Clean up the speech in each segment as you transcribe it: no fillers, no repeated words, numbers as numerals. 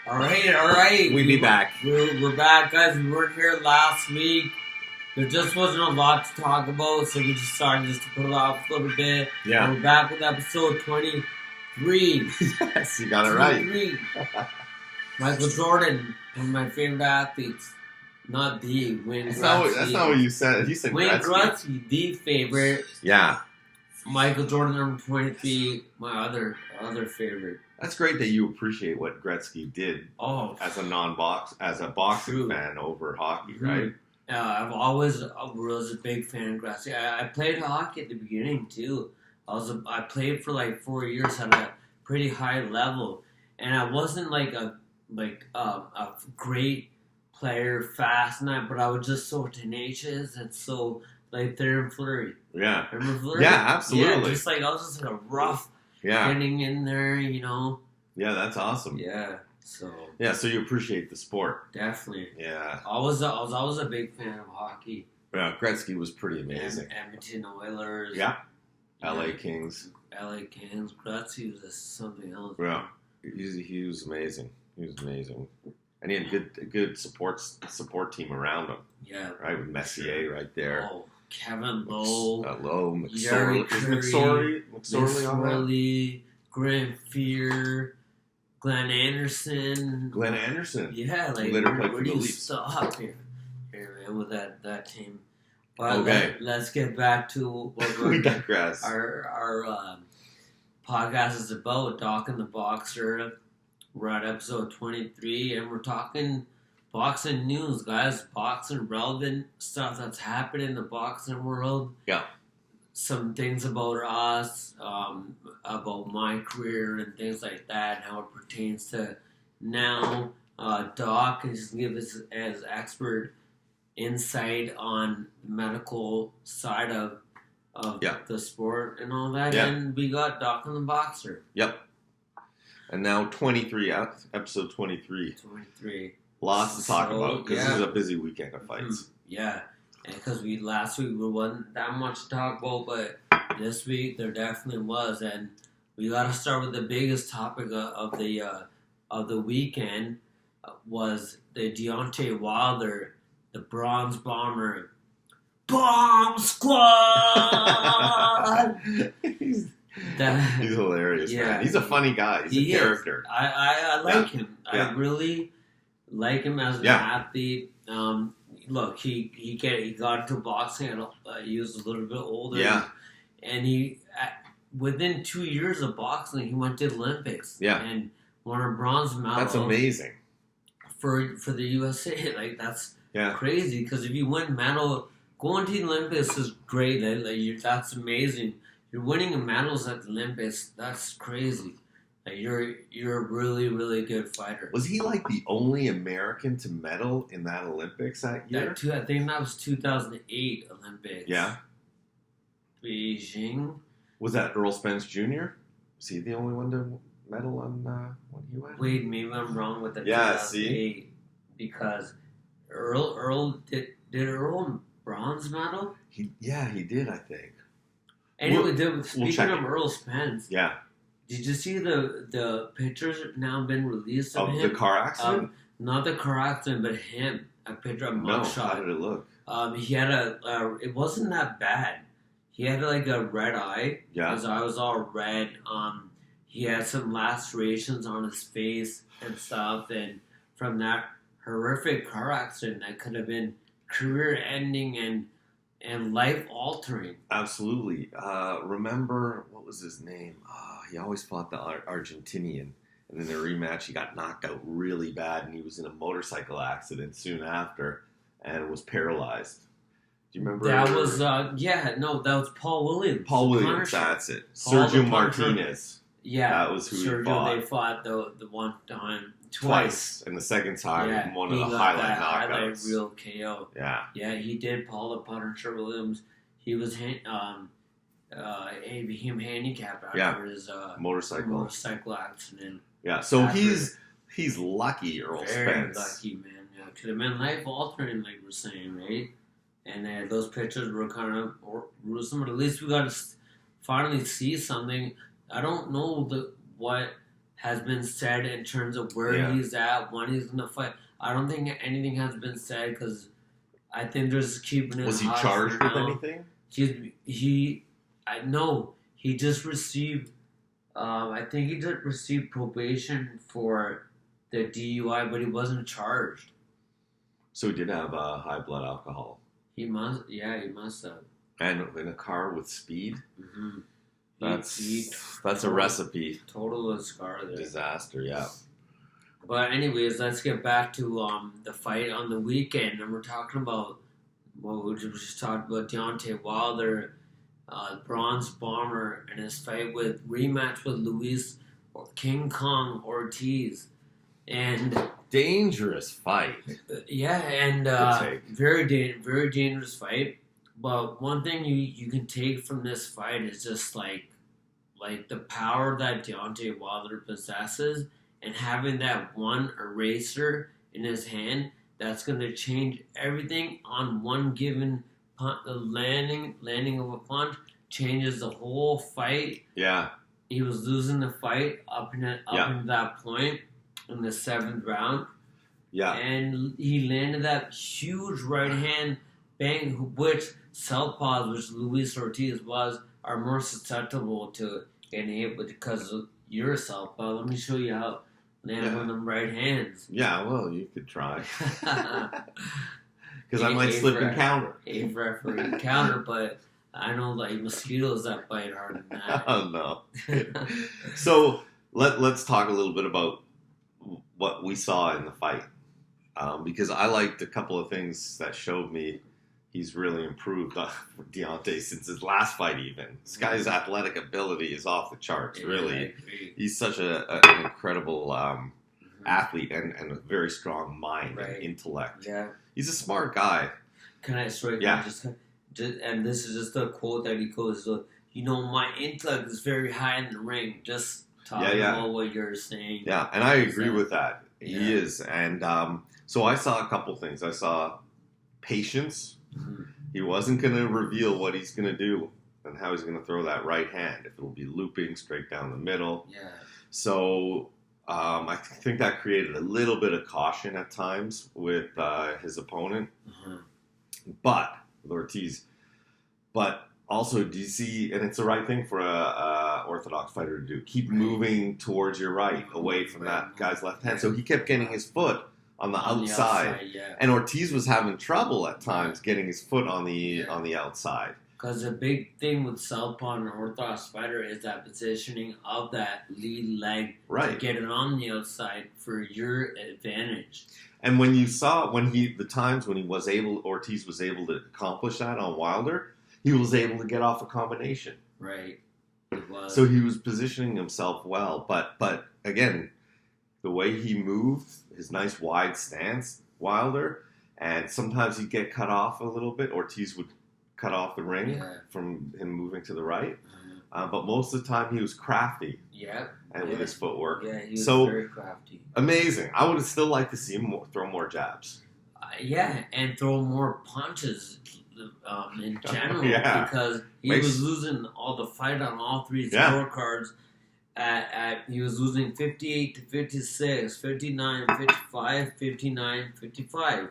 All right. We be back. We're back, guys. We weren't here last week. There just wasn't a lot to talk about, so we just started just to put it off a little bit. Yeah. And we're back with episode 23. Yes, you got it right. 23. Michael Jordan, one of my favorite athletes. Not the Wayne Gretzky. That's not what you said. You said Wayne Gretzky. Gretzky, the favorite. Yeah. Michael Jordan, number 23, my other favorite. That's great that you appreciate what Gretzky did as a boxing fan over hockey, right? I've always was a big fan of Gretzky. I played hockey at the beginning too. I played for like 4 years at a pretty high level, and I wasn't like a great player fast and that, but I was just so tenacious and so like there and flurry. Yeah. Remember flurry? Yeah, absolutely. Yeah, just like I was just like a rough getting in there, you know. Yeah, that's awesome. Yeah. So you appreciate the sport. Definitely. Yeah. I was always a big fan of hockey. Yeah, Gretzky was pretty amazing. Edmonton Oilers. Yeah. LA Kings. Gretzky was just something else. Yeah. He was amazing. And he had a good support team around him. Yeah. Right, with Messier right there. Oh, Kevin Lowe. Lowe, McSorley, Grant Fear, Glenn Anderson. Yeah, like where do you stop here, man, with that team? But okay. Let's get back to what we digress. Our podcast is about. Doc and the Boxer. We're at episode 23, and we're talking boxing news, guys. Boxing relevant stuff that's happened in the boxing world. Yeah. Some things about us, about my career and things like that, and how it pertains to now. Doc can just give us as expert insight on the medical side of the sport and all that. Yeah. And we got Doc and the Boxer. Yep. And now 23, episode 23. 23. Lots to talk about because this is a busy weekend of fights. Yeah. And because last week there wasn't that much to talk about, but this week there definitely was. And we got to start with the biggest topic of the weekend was the Deontay Wilder, the Bronze Bomber, Bomb Squad. He's hilarious, man. He's a funny guy. He's a character. I like him. Yeah. I really like him as an athlete. Look, he got into boxing. He was a little bit older. Yeah. And he within 2 years of boxing, he went to the Olympics. Yeah. And won a bronze medal. That's amazing. For the USA, like that's crazy. Because if you win medal, going to the Olympics is great. That's amazing. You're winning medals at the Olympics. That's crazy. Like you're a really, really good fighter. Was he like the only American to medal in that Olympics that year? I think that was 2008 Olympics. Yeah. Beijing. Was that Earl Spence Jr.? Was he the only one to medal on when he went? Wait, maybe I'm wrong with that. 2008, see? Because Earl did Earl bronze medal? He did, I think. Anyway, speaking of Earl Spence, did you see the pictures now been released of him? The car accident? Not the car accident, but him. A picture of mugshot. How did it look? He had it wasn't that bad. He had like a red eye. Yeah. His eye was all red. He had some lacerations on his face and stuff, and from that horrific car accident that could have been career-ending and life-altering. Absolutely. Remember, what was his name? He always fought the Argentinian. And in the rematch, he got knocked out really bad, and he was in a motorcycle accident soon after and was paralyzed. Do you remember? That was, that was Paul Williams. Paul Williams, that's it. Sergio Martinez. Yeah. That was who he fought. They fought the one time. Twice. And the second time, one of the highlight knockouts. Highlight real KO. Yeah. Yeah, he did. Paul the Punisher Williams. He was he became handicapped after his motorcycle accident. Yeah, so he's lucky, Earl Spence. Very lucky, man. Yeah, could have been life altering, like we're saying, right? And those pictures were kind of gruesome, but at least we got to finally see something. I don't know what has been said in terms of where he's at, when he's going to fight. I don't think anything has been said because I think they're just keeping it. Was he charged with anything? He just received. I think he just received probation for the DUI, but he wasn't charged. So he did have high blood alcohol. He must have. And in a car with speed. Mm-hmm. That's a recipe. Total scar there. Disaster, yeah. But anyways, let's get back to the fight on the weekend, and we're talking about we just talked about Deontay Wilder, Bronze Bomber, and his rematch with Luis King Kong Ortiz, and dangerous fight. Very dangerous fight. But one thing you can take from this fight is just like the power that Deontay Wilder possesses, and having that one eraser in his hand that's going to change everything on one given punch. The landing of a punch changes the whole fight. Yeah, he was losing the fight up into that point in the 7th round. Yeah, and he landed that huge right hand bang, which southpaws, which Luis Ortiz are more susceptible to getting hit with because you're a southpaw. Let me show you how land one of them right hands. Yeah, well, you could try. Because I might slip and counter. A referee counter, but I know like mosquitoes that bite harder than that. Oh no. So let's talk a little bit about what we saw in the fight, because I liked a couple of things that showed me he's really improved for Deontay since his last fight even. This guy's athletic ability is off the charts, really. He's such an incredible athlete and a very strong mind and intellect. Yeah. He's a smart guy. Can I just and this is just a quote that he goes, my intellect is very high in the ring. Just talk about what you're saying. Yeah, and I agree with that. He is. And so I saw a couple things. I saw patience. Mm-hmm. He wasn't going to reveal what he's going to do and how he's going to throw that right hand. If it'll be looping straight down the middle. Yeah. So I think that created a little bit of caution at times with his opponent. Mm-hmm. But with Ortiz. But also, do you see, and it's the right thing for a orthodox fighter to do, keep moving towards your right, away from that guy's left hand. So he kept getting his foot on the outside. And Ortiz was having trouble at times getting his foot on the outside. Because the big thing with southpaw and an orthodox fighter is that positioning of that lead leg to get it on the outside for your advantage. And when you saw Ortiz was able to accomplish that on Wilder, he was able to get off a combination. Right. So he was positioning himself well. But again, the way he moved, his nice wide stance, Wilder, and sometimes he'd get cut off a little bit. Ortiz would cut off the ring from him moving to the right. Mm-hmm. But most of the time he was crafty. Yeah. And with his footwork. Yeah, he was very crafty. Amazing. I would still like to see him throw more jabs. And throw more punches in general. Because he was losing all the fight on all three scorecards. He was losing 58 to 56, 59, 55, 59, 55.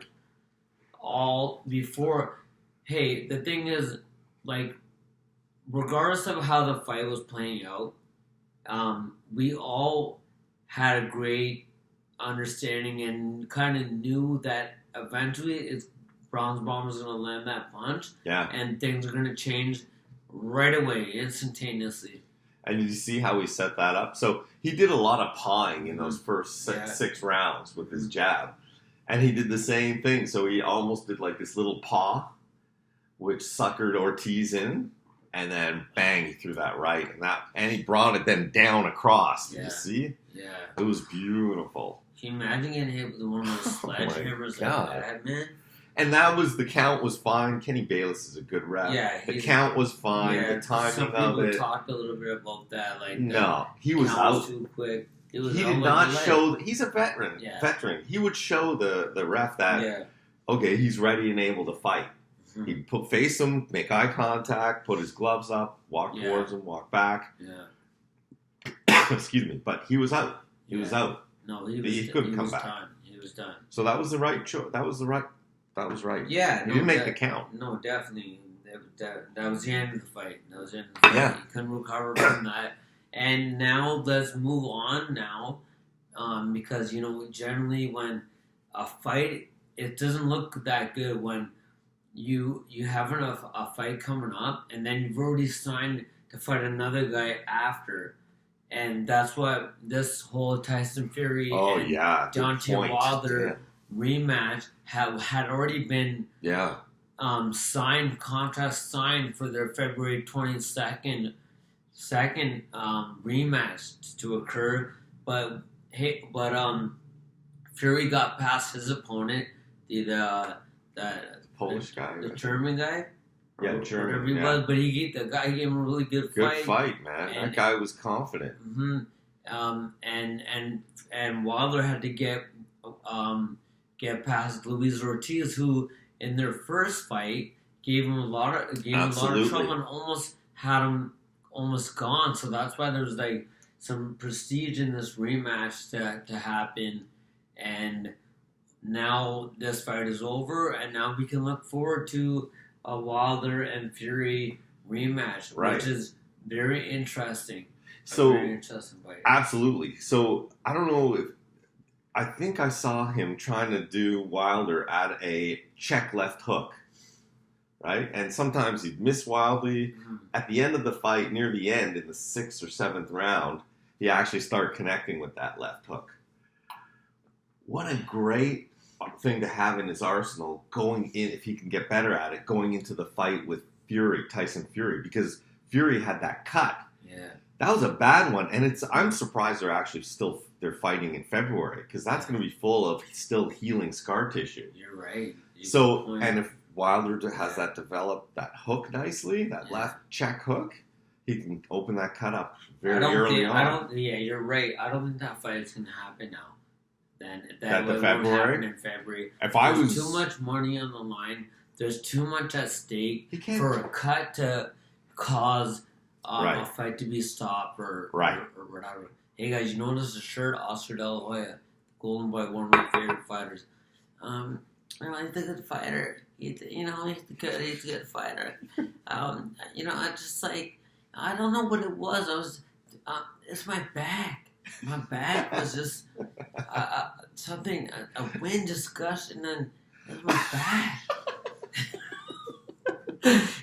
All before. Hey, the thing is, like, regardless of how the fight was playing out, we all had a great understanding and kind of knew that eventually Bronze Bomber's going to land that punch. Yeah. And things are going to change right away, instantaneously. And did you see how he set that up? So he did a lot of pawing in those first six rounds with his jab. And he did the same thing. So he almost did like this little paw, which suckered Ortiz in. And then, bang, he threw that right. And he brought it then down across. Did you see? Yeah. It was beautiful. Can you imagine getting hit with one of those sledgehammers like that, man? And the count was fine. Kenny Bayless is a good rep. Yeah. The count was fine. The timing of it. Some people talked a little bit about that. Like, no, he was out. Too quick. He did not show. He's a veteran. Yeah. He would show the ref that, okay, he's ready and able to fight. Mm-hmm. He'd face him, make eye contact, put his gloves up, walk towards him, walk back. Yeah. Excuse me. But he was out. He was out. No, He couldn't come back. Done. He was done. So that was the right choice. That was right. Yeah, He didn't make the count. No, definitely. That was the end of the fight. Yeah. He couldn't recover from that. And now let's move on now, because generally when a fight, it doesn't look that good when you have a fight coming up and then you've already signed to fight another guy after. And that's what this whole Tyson Fury and Deontay Wilder rematch had already been contract signed for their February 22nd rematch to occur. But Fury got past his opponent, the Polish guy, the German guy. Yeah, German. He was, but he gave him a really good fight. Good fight, man. And that guy was confident. And Wilder had to get past Luis Ortiz, who in their first fight gave him a lot of trouble and almost had him gone. So that's why there's like some prestige in this rematch to happen. And now this fight is over, and now we can look forward to a Wilder and Fury rematch, which is very interesting. Very interesting fight. Absolutely. So I don't know I think I saw him trying to do Wilder at a check left hook, right? And sometimes he'd miss wildly. Mm-hmm. At the end of the fight, near the end, in the 6th or 7th round, he actually started connecting with that left hook. What a great thing to have in his arsenal going in, if he can get better at it, going into the fight with Tyson Fury, because Fury had that cut. Yeah. That was a bad one, and I'm surprised they're fighting in February, because that's going to be full of still healing scar tissue. You're right. And if Wilder has that developed that hook nicely, that left check hook, he can open that cut up very early on. You're right. I don't think that fight is going to happen now. That won't happen in February. There's too much money on the line. There's too much at stake for a cut to cause a fight to be stopped or whatever. Hey guys, you notice the shirt? Oscar De La Hoya, Golden Boy, one of my favorite fighters. He's a good fighter. He's a good fighter. I just I don't know what it was. It's my back. My back was just something, a wind just gushed, and then it was my back.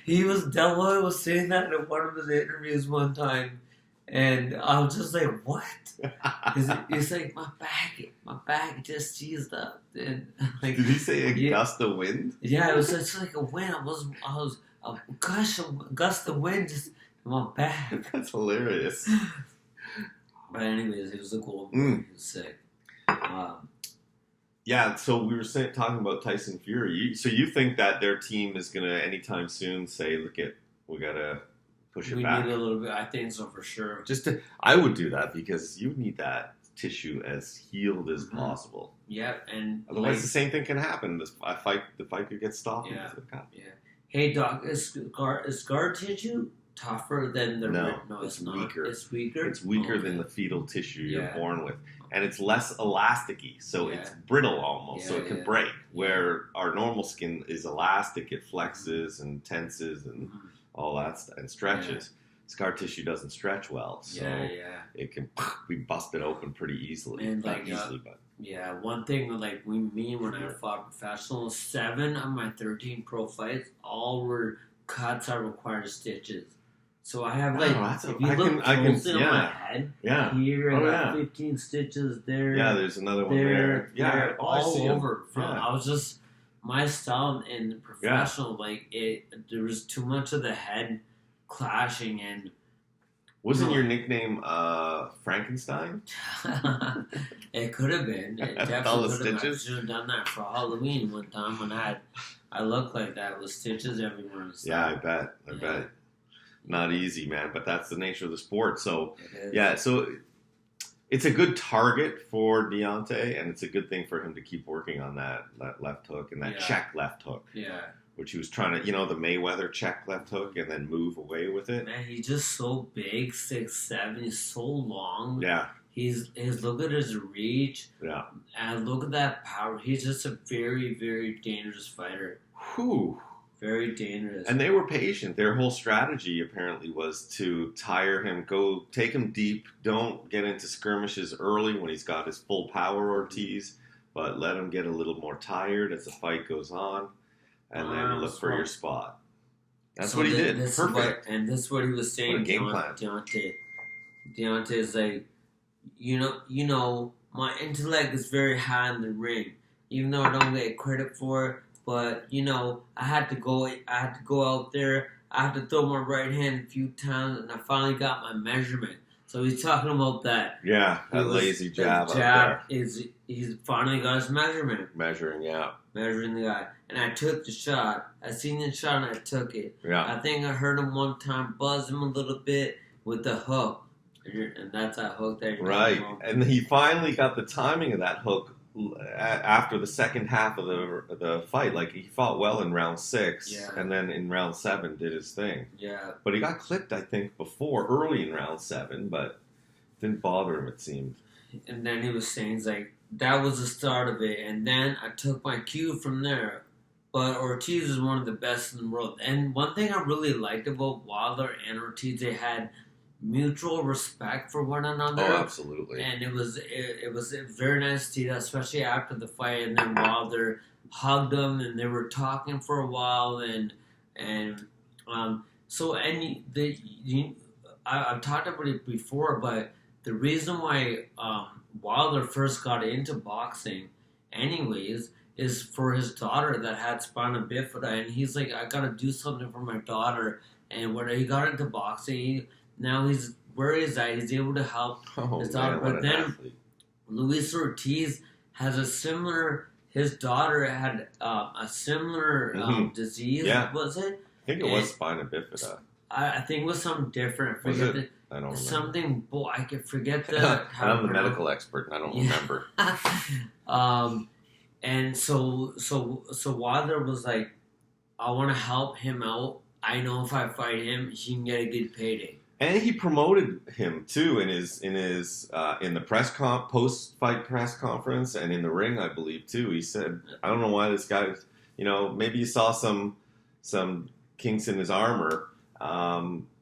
Delroy was saying that in one of his interviews one time, and I was just like, what? He's like, my back just seized up. And did he say a gust of wind? Yeah, it was just like a wind. I was a gust of wind just in my back. That's hilarious. But anyways, it was a cool one. He was sick. So we were talking about Tyson Fury. So you think that their team is going to anytime soon say, we got to push it back? We need a little bit. I think so for sure. I would do that, because you need that tissue as healed as possible. Yeah, and otherwise the same thing can happen. The fight could get stopped. Yeah. Hey doc, is scar tissue tougher than the No, it's not. Weaker. It's weaker. It's weaker than the fetal tissue you're born with, and it's less elasticy, so it's brittle almost, so it can break. Where our normal skin is elastic, it flexes and tenses and all that stuff, and stretches. Scar tissue doesn't stretch well, so it can be busted open pretty easily. And not easily, but one thing when I fought professional, 7 of my 13 pro fights all were cuts that required stitches. So I have if you look closely on my head, here I got 15 stitches there. Yeah, there's another one there. Yeah, all over. I was just my style in professional, there was too much of the head clashing, and wasn't your nickname Frankenstein? It could have been. It definitely could have been. I should have done that for Halloween one time when I looked like that with stitches everywhere. Yeah, I bet. Not easy, man, but that's the nature of the sport. So, so it's a good target for Deontay, and it's a good thing for him to keep working on that left hook and that check left hook. Yeah. Which he was trying to, the Mayweather check left hook and then move away with it. Man, he's just so big, 6'7". He's so long. Yeah. look at his reach. Yeah. And look at that power. He's just a very, very dangerous fighter. Whew. Very dangerous. And they were patient. Their whole strategy apparently was to tire him, go take him deep, don't get into skirmishes early when he's got his full power, Ortiz, but let him get a little more tired as the fight goes on, and then look for your spot. That's what he did. Perfect. And this is what he was saying. What a game plan. Deontay is like, you know, my intellect is very high in the ring, even though I don't get credit for it. But I had to go out there. I had to throw my right hand a few times, and I finally got my measurement. So he's talking about that. Yeah, that lazy jab out there. He's finally got his measurement. Measuring the guy. And I took the shot. I seen the shot and I took it. Yeah. I think I heard him one time buzz him a little bit with the hook. And that's that hook that you're right. And he finally got the timing of that hook after the second half of the fight. Like, he fought well in round 6, and then in round 7 did his thing. Yeah. But he got clipped, I think, early in round 7, but didn't bother him, it seemed. And then he was saying, like, that was the start of it, and then I took my cue from there. But Ortiz is one of the best in the world. And one thing I really liked about Wilder and Ortiz, they had mutual respect for one another. Oh, absolutely. And it was very nice to see that, especially after the fight. And then Wilder hugged him, and they were talking for a while. I've talked about it before, but the reason why Wilder first got into boxing, anyways, is for his daughter that had spina bifida, and he's like, I gotta do something for my daughter. And when he got into boxing, now he's where he's at. He's able to help his daughter. But then Luis Ortiz has a similar. His daughter had a similar disease. Yeah. Was it? I think it was spina bifida. I think it was something different. I don't remember. Something. Boy, I can forget the. I'm the medical expert, and I don't remember. And so Wilder was like, I want to help him out. I know if I fight him, he can get a good payday. And he promoted him too in the post-fight press conference, and in the ring, I believe too. He said, I don't know why this guy, maybe he saw some kinks in his armor.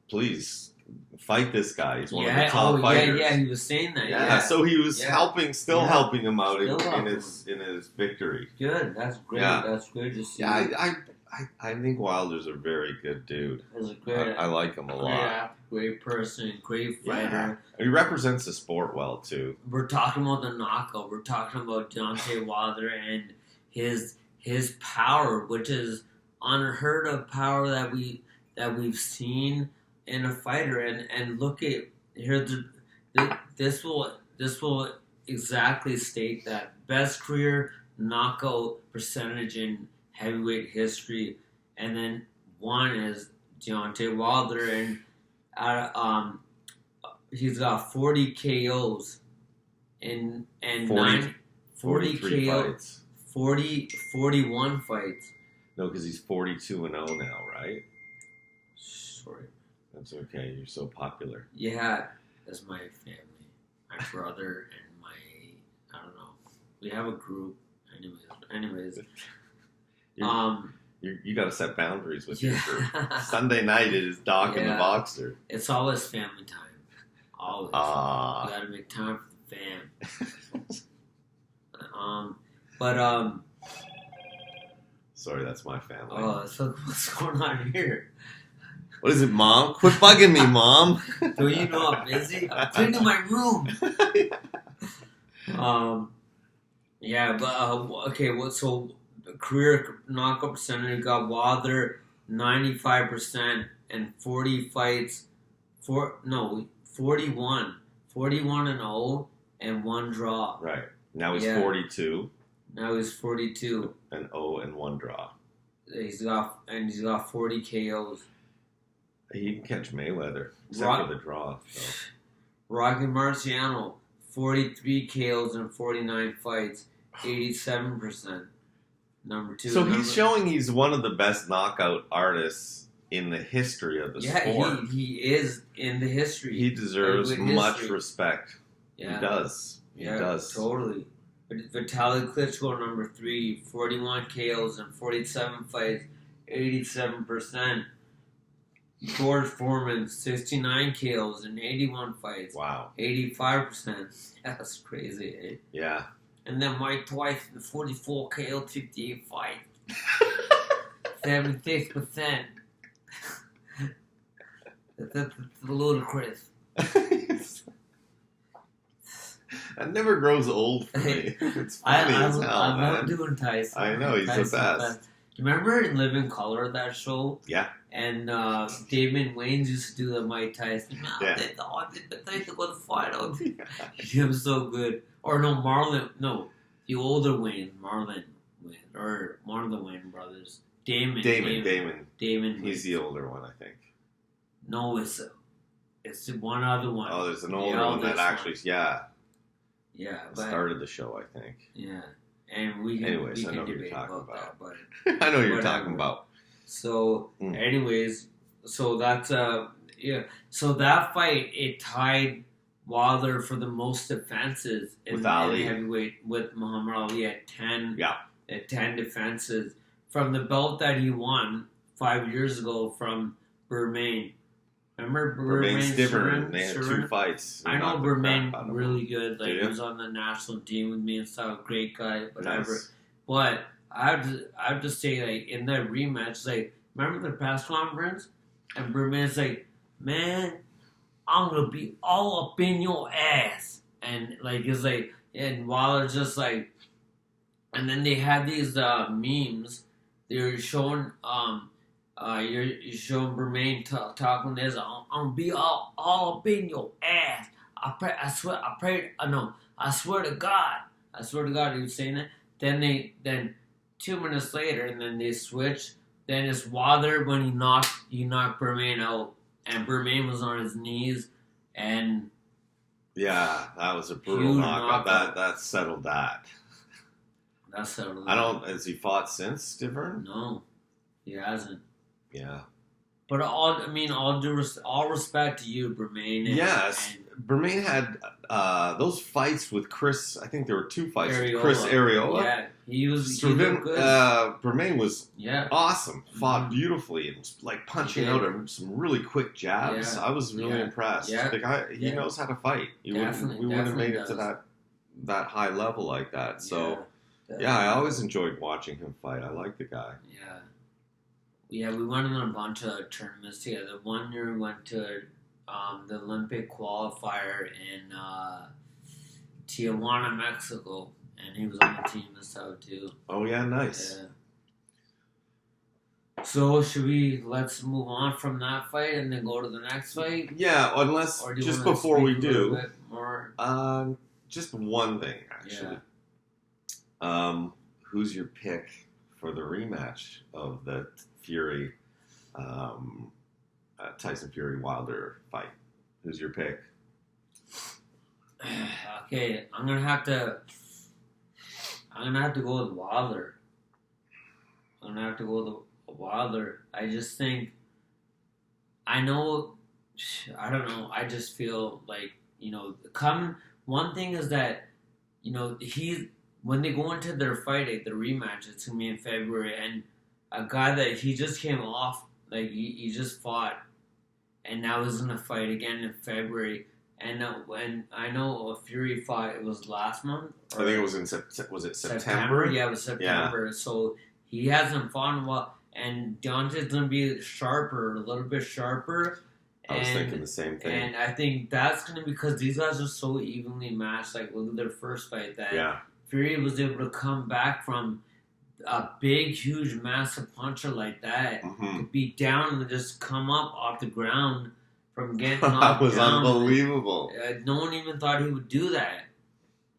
Please fight this guy. He's one of the top fighters. Yeah, he was saying that. Yeah, so he was helping him out in his victory. Good, that's great. Yeah. That's good to see. Yeah, I think Wilder's a very good dude. He's a great. I like him a lot. Great person, great fighter. Yeah. He represents the sport well too. We're talking about the knockout. We're talking about Deontay Wilder and his power, which is unheard of power that we've seen in a fighter. And look at here. This will exactly state that best career knockout percentage in heavyweight history, and then one is Deontay Wilder, and he's got 40 KOs and 43 KO, fights. 41 fights. No, because he's 42-0 now, right? Sorry. That's okay. You're so popular. Yeah, that's my family, my brother, and I don't know. We have a group. Anyways. You got to set boundaries with your group. Sunday night it is Doc and the Boxer. It's always family time. Always. You got to make time for the fam. Sorry, that's my family. Oh, so what's going on here? What is it, Mom? Quit bugging me, Mom. Do you know I'm busy? I'm cleaning my room. So career knockout percentage got Wilder 95% and 40 fights, 41 and 0 and 1 draw. Right. Now he's 42. Now he's 42 and 0 and 1 draw. He's got 40 KOs. He can catch Mayweather except for the draw. So. Rocky Marciano 43 KOs and 49 fights, 87%. Number 2. So he's showing he's one of the best knockout artists in the history of the sport. He is in the history. He deserves much respect. Yeah. He does. He does. Totally. Vitaly Klitschko, number 3, 41 KOs and 47 fights, 87%. George Foreman, 69 KOs and 81 fights. Wow. 85%. That's crazy, eh? Yeah. And then Mike Tyson, 44 KO, 58 fights. 76%. That's ludicrous. That never grows old for me. It's funny as hell, I man. love doing Tyson. I know, he's the best. You remember in Living Color, that show? Yeah. And Damon Wayans used to do the Mike Tyson. Yeah. Tyson was a fight. He was so good. Or no, the older Wayne, Marlon Wayne, or one of the Wayne brothers. Damon. He's the older one, I think. No, it's one other one. Oh, there's an older one that actually, but started the show, I think. Yeah, and we can debate about that, but I know what you're talking about. So, anyways, so that's so that fight, it tied Wilder for the most defenses in heavyweight with Muhammad Ali at 10. Yeah, at 10 defenses from the belt that he won 5 years ago from Bermain. Remember Bermain's different. They had 2 fights. I know Bermain really good. Like, he was on the national team with me and stuff. Great guy, whatever. Nice. But I have to say, like, in that rematch, like, remember the press conference? And Bermain's like, man, I'm gonna be all up in your ass. And like, it's like, and Wilder's just like, and then they had these memes. They were showing you're showing Bermain talking this. I'm gonna be all up in your ass. I swear to God he was saying that. Then 2 minutes later, and then they switch. Then it's Wilder when he knocked Bermain out, and Bermain was on his knees, and yeah, that was a brutal knockout. That settled that. That settled. Has he fought since, Stivern? No, he hasn't. Yeah. But all respect to you, Bermain. Yes, Bermain had those fights with Chris. I think there were 2 fights with Chris Arreola. Yeah, he was good. Bermain was awesome. Fought beautifully and was like punching out some really quick jabs. I was really impressed. Yeah. The guy, he knows how to fight. We wouldn't have made it to that high level like that. So I always enjoyed watching him fight. I like the guy. Yeah. Yeah, we went on a bunch of tournaments together. One year we went to the Olympic qualifier in Tijuana, Mexico, and he was on the team this time too. Oh yeah, nice. Yeah. So let's move on from that fight and then go to the next fight? Yeah, unless just before we do, just one thing actually. Yeah. Who's your pick for the rematch of the Fury, Tyson Fury Wilder fight? Who's your pick? Okay, I'm gonna have to go with Wilder. I just think, I don't know. I just feel like, one thing is that, when they go into their fight, the rematch, it's gonna be in February, and a guy that he just came off, like he just fought, and now he's gonna fight again in February. And when I know a Fury fought, it was last month. I think it was September? Yeah, it was September. Yeah. So he hasn't fought in a while, and Deontay's gonna be a little bit sharper. I was thinking the same thing. And I think that's gonna be because these guys are so evenly matched. Like, look at their first fight, that Fury was able to come back from a big, huge, massive puncher like that, to be down and just come up off the ground from getting knocked That was down. Unbelievable. No one even thought he would do that.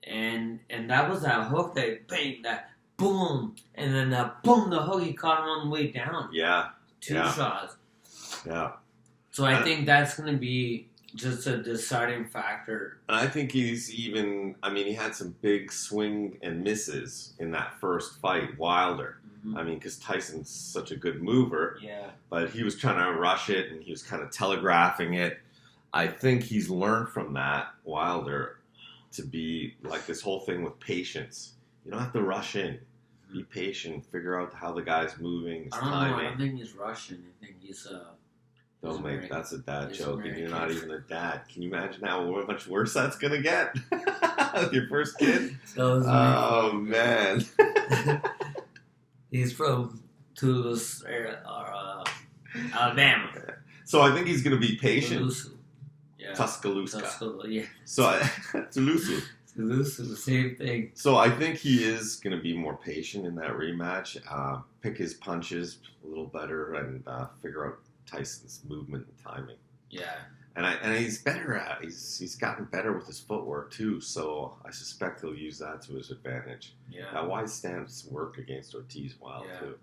And that was that hook, that bang, that boom, and then that boom, the hook, he caught him on the way down. Yeah. 2 shots. Yeah. So I think that's going to be just a deciding factor. And I think he had some big swing and misses in that first fight, Wilder. Mm-hmm. Because Tyson's such a good mover. Yeah. But he was trying to rush it, and he was kind of telegraphing it. I think he's learned from that, Wilder. to be like this whole thing with patience. You don't have to rush in. Be patient. Figure out how the guy's moving, his timing. I don't think he's Russian. I think he's Don't make that's a dad joke, and you're American. not even a dad. Can you imagine how much worse that's gonna get? Your first kid? Oh man. He's from Toulouse, Alabama. So I think he's gonna be patient. Toulouse. Yeah. Tuscaloosa. Yeah. So Toulouse. Toulouse, the same thing. So I think he is going to be more patient in that rematch, pick his punches a little better, and figure out Tyson's movement and timing. Yeah. And he's better at he's gotten better with his footwork too. So I suspect he'll use that to his advantage. Yeah. That wide stance worked against Ortiz well too.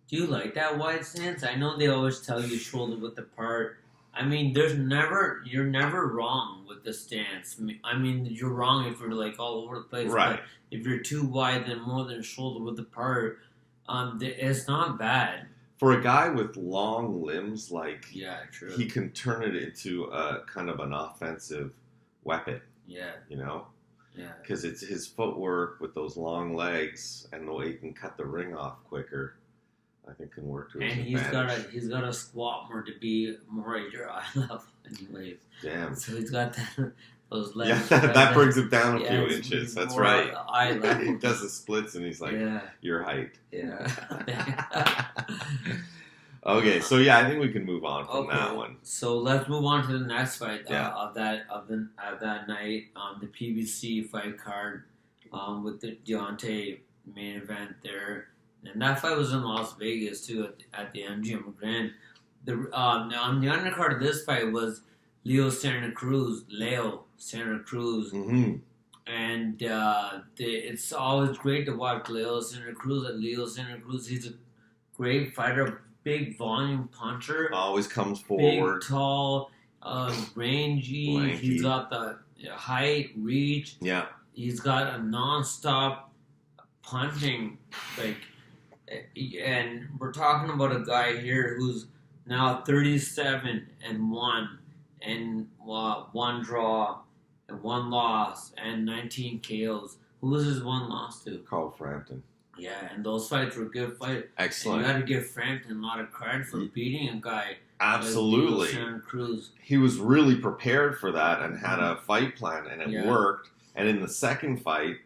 Do you like that wide stance? I know they always tell you shoulder width apart. I mean, you're never wrong with the stance. I mean, you're wrong if you're like all over the place. Right. But if you're too wide, then more than shoulder width apart, it's not bad. For a guy with long limbs, like true. he can turn it into a kind of an offensive weapon. Yeah. You know. Yeah. Because it's his footwork with those long legs and the way he can cut the ring off quicker. I think can work to his advantage. And he's got to squat more to be more at your eye level, anyways. Damn. So he's got those legs. Yeah, that brings him down a few inches. That's right. Eye level. He does the splits and he's like, your height. Yeah. Okay, so I think we can move on from that one. So let's move on to the next fight of that night. The PBC fight card with the Deontay main event there. And that fight was in Las Vegas, too, at the MGM Grand. On the undercard of this fight was Leo Santa Cruz. Mm-hmm. And it's always great to watch Leo Santa Cruz. And Leo Santa Cruz, he's a great fighter, big volume puncher. Always comes forward. Big, tall, rangy. Lanky. He's got the height, reach. Yeah. He's got a non-stop punching, and we're talking about a guy here who's now 37-1 and one draw and one loss and 19 KOs. Who was his one loss to? Carl Frampton. Yeah, and those fights were good fights. Excellent. And you got to give Frampton a lot of credit for beating a guy. Absolutely. Like Santa Cruz. He was really prepared for that and had a fight plan, and it worked. And in the second fight,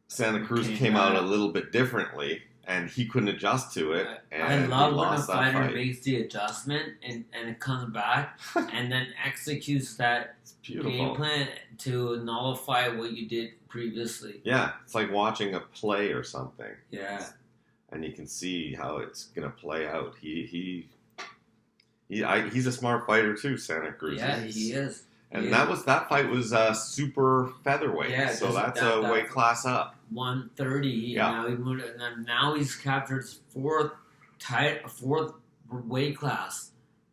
Santa Cruz came out a little bit differently. And he couldn't adjust to it. And I love when a fighter fight. makes the adjustment and it comes back and then executes that game plan to nullify what you did previously. Yeah, it's like watching a play or something. Yeah. And you can see how it's going to play out. He's a smart fighter too, Santa Cruz. Yeah, he is. And that fight was super featherweight. Yeah, so that's a weight class up. 130. Yeah. Now he's captured his fourth weight class.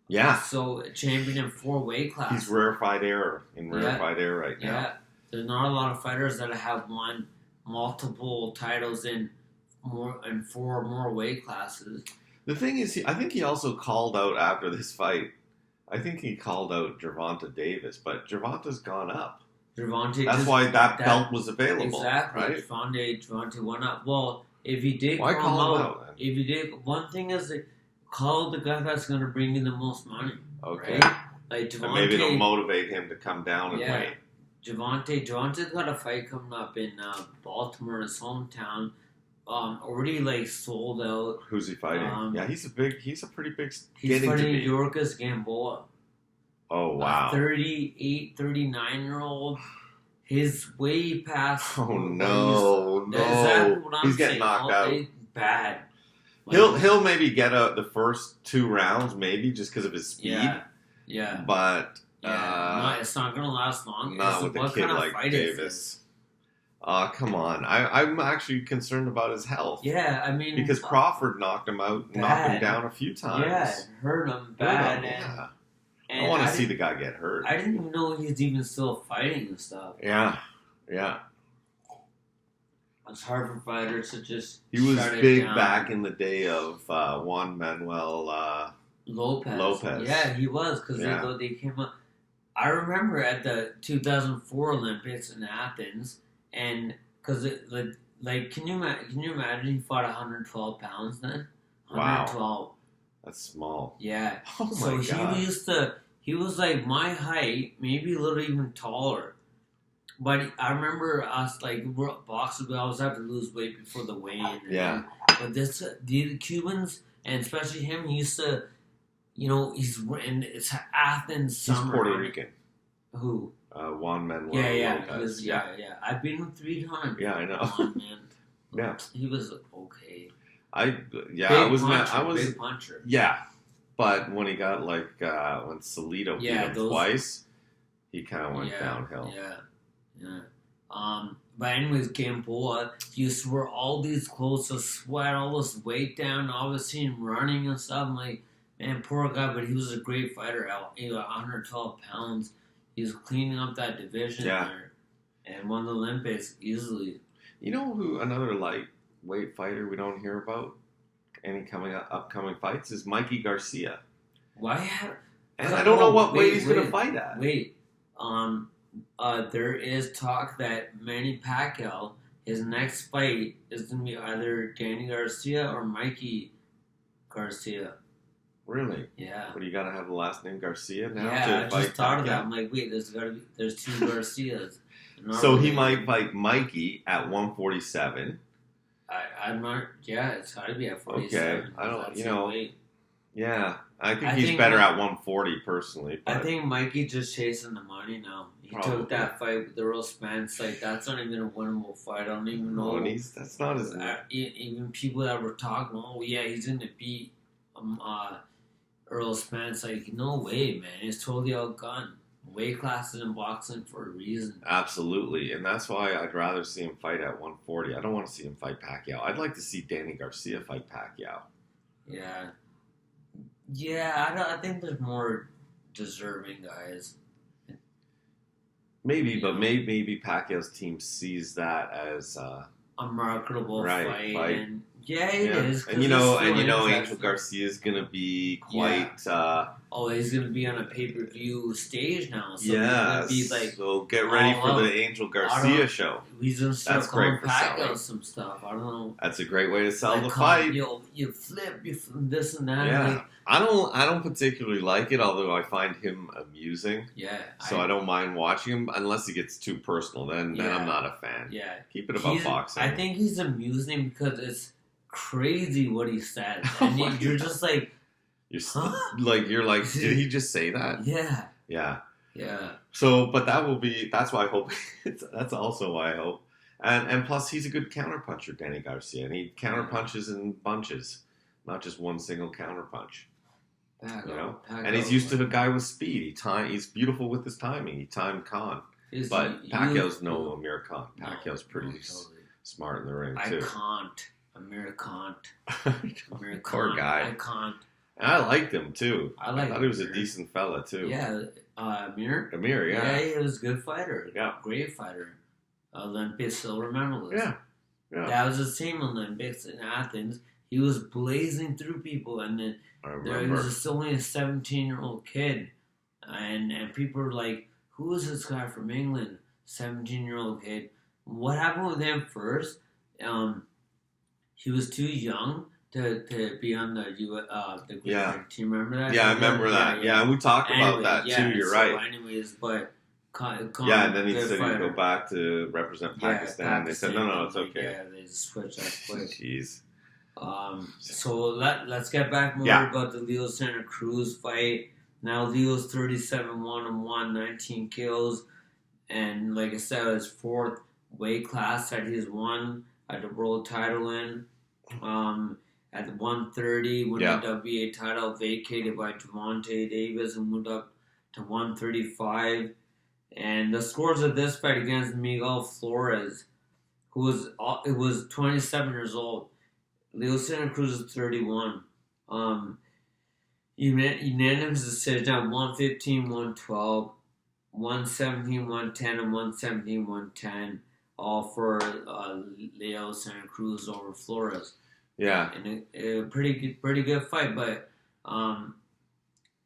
Yeah. So champion in 4 weight classes. He's rarefied air right now. Yeah. There's not a lot of fighters that have won multiple titles in 4 more weight classes. The thing is, I think he also called out after this fight. I think he called out Gervonta Davis, but Gervonta's gone up. That's why that belt was available. Exactly. Right? Gervonta went up. Well, if he did Why call him out, if you did, one thing is that call the guy that's going to bring you the most money. Okay. Right? Like Gervonta, and maybe it'll motivate him to come down and wait. Gervonta's got a fight coming up in Baltimore, his hometown. Already sold out. Who's he fighting? He's a pretty big. He's fighting Yorkas Gamboa. Oh wow! 38, 39-year-old. His way past. Oh no! Exactly what I'm He's getting saying. knocked out. Bad. He'll maybe get the first 2 rounds, maybe just because of his speed. Yeah. But it's not gonna last long. Not with a kid like Davis. Come on. I'm actually concerned about his health. Yeah, I mean... Because Crawford knocked him down a few times. Yeah, it hurt him bad. And I want to see the guy get hurt. I didn't even know he's even still fighting and stuff. Yeah. It's hard for fighters to just... He was big back in the day of Juan Manuel Lopez. Yeah, he was, because they came up... I remember at the 2004 Olympics in Athens, and because can you imagine he fought 112 pounds then? Wow. 112. That's small. Yeah. Oh my So God. he was like my height, maybe a little even taller. But I remember us like boxers, we always have to lose weight before the weigh-in. Yeah. But the Cubans, and especially him, he used to, it's Athens summer. He's Puerto Rican. Who? Juan Manuel. Yeah. I've been him 3 times. Yeah, I know. Man. Yeah. He was okay. Big puncher. Yeah. But when he got when Salido beat him twice, he kind of went downhill. Yeah. But anyways, Gamboa, he used to wear all these clothes to sweat all this weight down. Obviously, him running and stuff. I'm like, man, poor guy, but he was a great fighter. He was 112 pounds. He was cleaning up that division there and won the Olympics easily. You know who another lightweight fighter we don't hear about? Any upcoming fights is Mikey Garcia. Why? And I don't know what weight he's going to fight at. There is talk that Manny Pacquiao, his next fight is going to be either Danny Garcia or Mikey Garcia. Really? Yeah. But you got to have the last name Garcia now to fight I just thought of that. Pacquiao? I'm like, wait, there's 2 Garcias. So he might fight Mikey at 147. I'm not. Yeah, it's got to be at 47. Okay, I don't. Yeah, I think he's better at 140 personally. But I think Mikey just chasing the money now. He took that fight with the Earl Spence. Like that's not even a winnable fight. I don't even know. No, that's not his. Even people that were talking, he's gonna beat Earl Spence. Like no way, man. It's totally outgunned. Weight classes in boxing for a reason. Absolutely, and that's why I'd rather see him fight at 140. I don't want to see him fight Pacquiao. I'd like to see Danny Garcia fight Pacquiao. Yeah, I think there's more deserving guys. Maybe, but maybe Pacquiao's team sees that as a marketable fight. And it is. And Angel Garcia is gonna be quite. He's gonna be on a pay-per-view stage now. So so get ready for the Angel Garcia show. He's gonna start calling Pacquiao some stuff. I don't know. That's a great way to sell the fight. You flip this and that. Yeah. I don't particularly like it, although I find him amusing. Yeah. So I don't mind watching him unless he gets too personal. Then I'm not a fan. Yeah. Keep it about boxing. I think he's amusing because it's crazy what he says, and you're just like, you're like, did he just say that? Yeah. Yeah. So, but that's why I hope. That's also why I hope. And plus, he's a good counterpuncher, Danny Garcia, and he counterpunches in bunches, not just one single counterpunch. And he's used to a guy with speed. He's beautiful with his timing. He timed Khan. But Pacquiao's no Amir Khan. Pacquiao's pretty smart in the ring, too. Amir Khan. Poor guy. I can't. And I liked him, too. I thought he was Amir. a decent fella, too. Yeah. Amir? Amir, yeah. Yeah, he was a good fighter. Yeah. Great fighter. Olympic silver medalist. Yeah. That was the same Olympics in Athens. He was blazing through people, and then he was only a 17-year-old kid. And people were like, who is this guy from England? 17-year-old kid. What happened with him first? He was too young to be on the Great team. Remember that? Yeah, I remember that. Yeah, and we talked about that too. You're right. Anyways, but and then he said he'd go back to represent Pakistan. They said no, it's okay. Yeah, they just switched that quick. Jeez. So let's get back more about the Leo Santa Cruz fight. Now Leo's 37-1-1, 19 kills, and like I said, his 4th weight class that he's won at the world title in. At the 130, won the WBA title, vacated by Devontae Davis, and moved up to 135. And the scores of this fight against Miguel Flores, who was 27 years old. Leo Santa Cruz is 31. Unanimous decision on 115, 112, 117, 110, and 117, 110. All for Leo Santa Cruz over Flores. Yeah, and a pretty good fight. But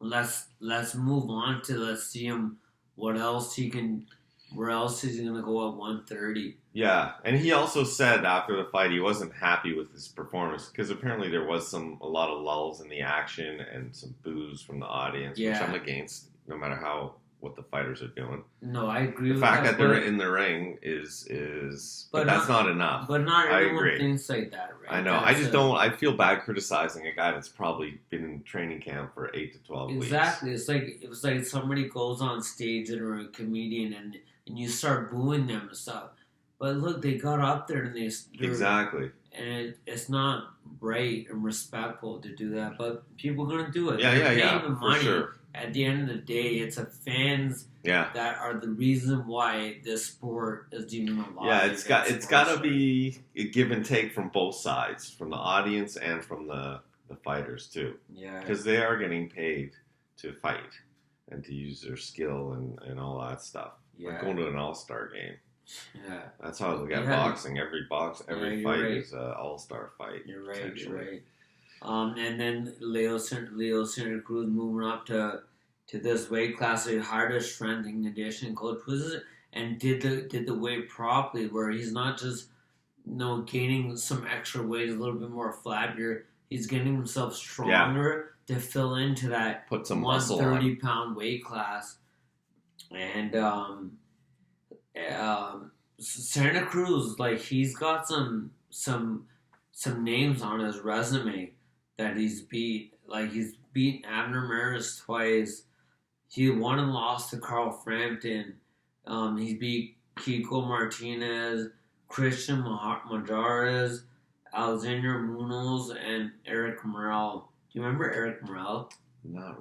let's move on to let's see him what else he can. Where else is he gonna go at 130? Yeah, and he also said after the fight he wasn't happy with his performance because apparently there was a lot of lulls in the action and some boos from the audience, which I'm against, no matter what the fighters are doing. No, I agree with that. The fact that they're but, in the ring is but that's not enough. But not everyone thinks like that, right? I know. I just don't. I feel bad criticizing a guy that's probably been in training camp for 8 to 12 weeks. Exactly. It's like somebody goes on stage and are a comedian and you start booing them and stuff. But look, they got up there and exactly. And it's not right and respectful to do that, but people are gonna do it. Yeah, the money. For sure. At the end of the day, it's a fans that are the reason why this sport is even alive. Yeah, it's got to be a give and take from both sides, from the audience and from the fighters too. Yeah, because they are getting paid to fight and to use their skill and all that stuff. Yeah, like going to an all-star game. Yeah, that's how I look at boxing. Every fight is an all-star fight. You're right. You're right. And then Leo Santa Cruz moving up to this weight class, the hardest strength and conditioning coach and did the weight properly, where he's not just gaining some extra weight, a little bit more flabbier. He's getting himself stronger to fill into that put some 130-pound weight class. And Santa Cruz, like, he's got some names on his resume that he's beat. Like, he's beat Abner Maris twice. He won and lost to Carl Frampton. He beat Kiko Martinez, Christian Majares, Alexander Munoz, and Eric Morrell. Do you remember Eric Morrell? Not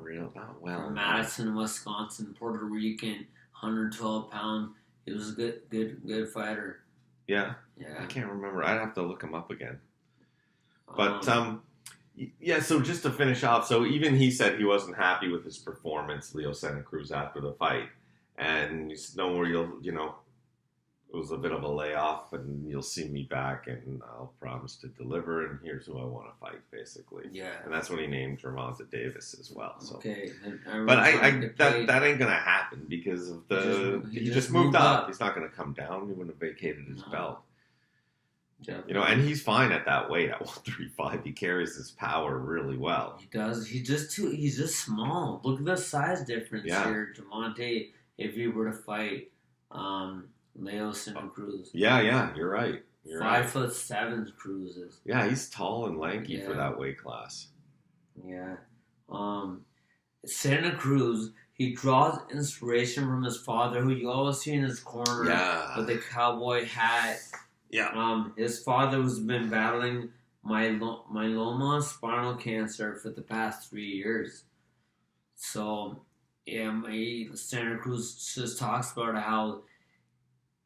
well. From Madison, Wisconsin, Puerto Rican, 112 pound. He was a good fighter. Yeah. I can't remember. I'd have to look him up again. But yeah. So just to finish off, so even he said he wasn't happy with his performance, Leo Santa Cruz, after the fight, and you know where it was a bit of a layoff, and you'll see me back, and I'll promise to deliver, and here's who I want to fight, basically. Yeah. And that's when he named Gervonta Davis as well. So. Okay. But that ain't gonna happen because of he just moved up. He's not gonna come down. He wouldn't have vacated his belt. Definitely. And he's fine at that weight at 135. He carries his power really well. He does. He's just small. Look at the size difference here, Gervonta. If he were to fight Leo Santa Cruz. Yeah, you're right. 5'7" Cruz is. Yeah, he's tall and lanky for that weight class. Yeah. Santa Cruz, he draws inspiration from his father, who you always see in his corner with the cowboy hat. Yeah. His father has been battling myeloma spinal cancer for the past 3 years. So, Santa Cruz just talks about how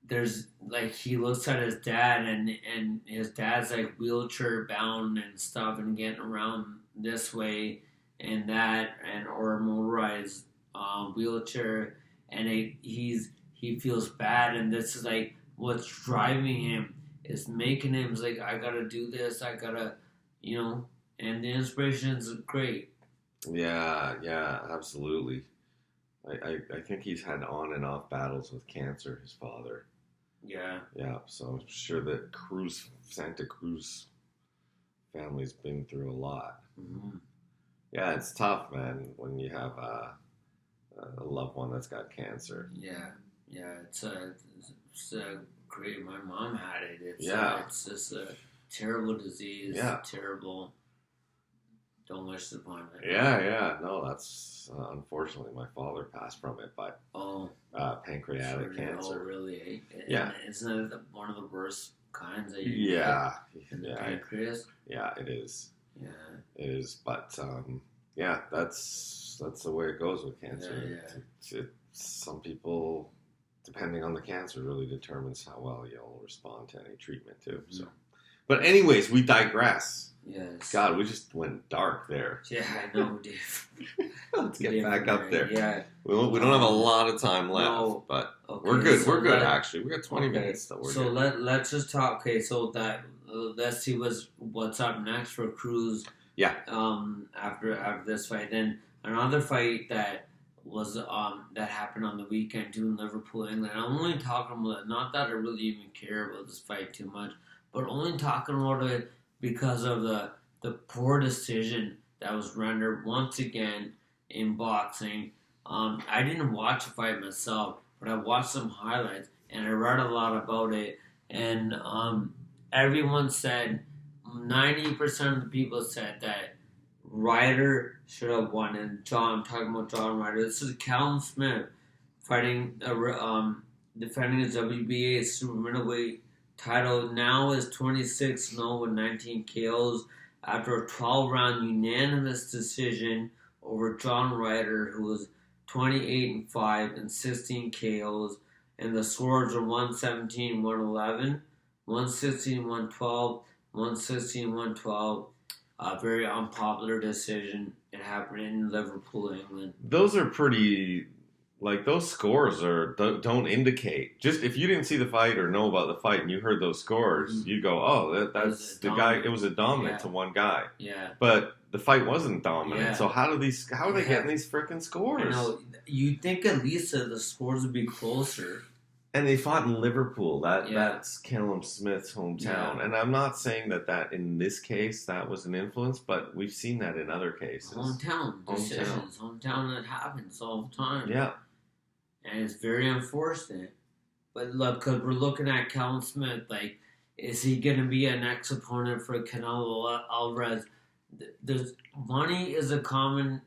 there's, like, he looks at his dad and his dad's, like, wheelchair bound and stuff and getting around this way and that, or motorized wheelchair, and he feels bad, and this is, like, what's driving him is making him like, I gotta do this, I gotta, and the inspiration's great. Yeah, absolutely. I think he's had on and off battles with cancer, his father. Yeah, so I'm sure that Santa Cruz family's been through a lot. Mm-hmm. Yeah, it's tough, man, when you have a loved one that's got cancer. Yeah, it's great. My mom had it. It's just a terrible disease. Yeah. Terrible. Don't wish it upon it. Yeah. No, that's unfortunately my father passed from it, but pancreatic cancer. Oh, really? Yeah. Isn't it one of the worst kinds that you get in the pancreas? Yeah, it is. Yeah, it is. But that's the way it goes with cancer. Yeah. Some people, depending on the cancer, really determines how well you'll respond to any treatment too. So, but anyways, we digress. Yes. God, we just went dark there. Yeah, I know, Dave. Let's get back up there. Yeah. We don't have a lot of time left, but we're good. We're good, actually. We got 20 minutes, so we're good. Let's just talk. Okay, so let's see what's up next for Cruz. Yeah. After this fight, then another fight that was that happened on the weekend too in Liverpool, England. I'm only talking about it, not that I really even care about this fight too much, but only talking about it because of the poor decision that was rendered once again in boxing. I didn't watch the fight myself, but I watched some highlights and I read a lot about it. And everyone said, 90% of the people said that Ryder should have won. And I'm talking about John Ryder. This is Callum Smith fighting, defending his WBA super middleweight title. Now is 26-0 with 19 KOs after a 12-round unanimous decision over John Ryder, who was 28-5 and 16 KOs. And the scores are 117-111, 116-112, 116-112. A very unpopular decision. It happened in Liverpool, England. Those are pretty, like, those scores don't indicate. Just if you didn't see the fight or know about the fight and you heard those scores, you go, oh, that's the guy. It was a dominant to one guy. Yeah. But the fight wasn't dominant. Yeah. So how are they getting these freaking scores? I know. You'd think at least that the scores would be closer. And they fought in Liverpool. That's Callum Smith's hometown. Yeah. And I'm not saying that in this case that was an influence, but we've seen that in other cases. Hometown decisions. Hometown that happens all the time. Yeah. And it's very unfortunate. But look, because we're looking at Callum Smith, like, is he going to be a next opponent for Canelo Alvarez? Money is a common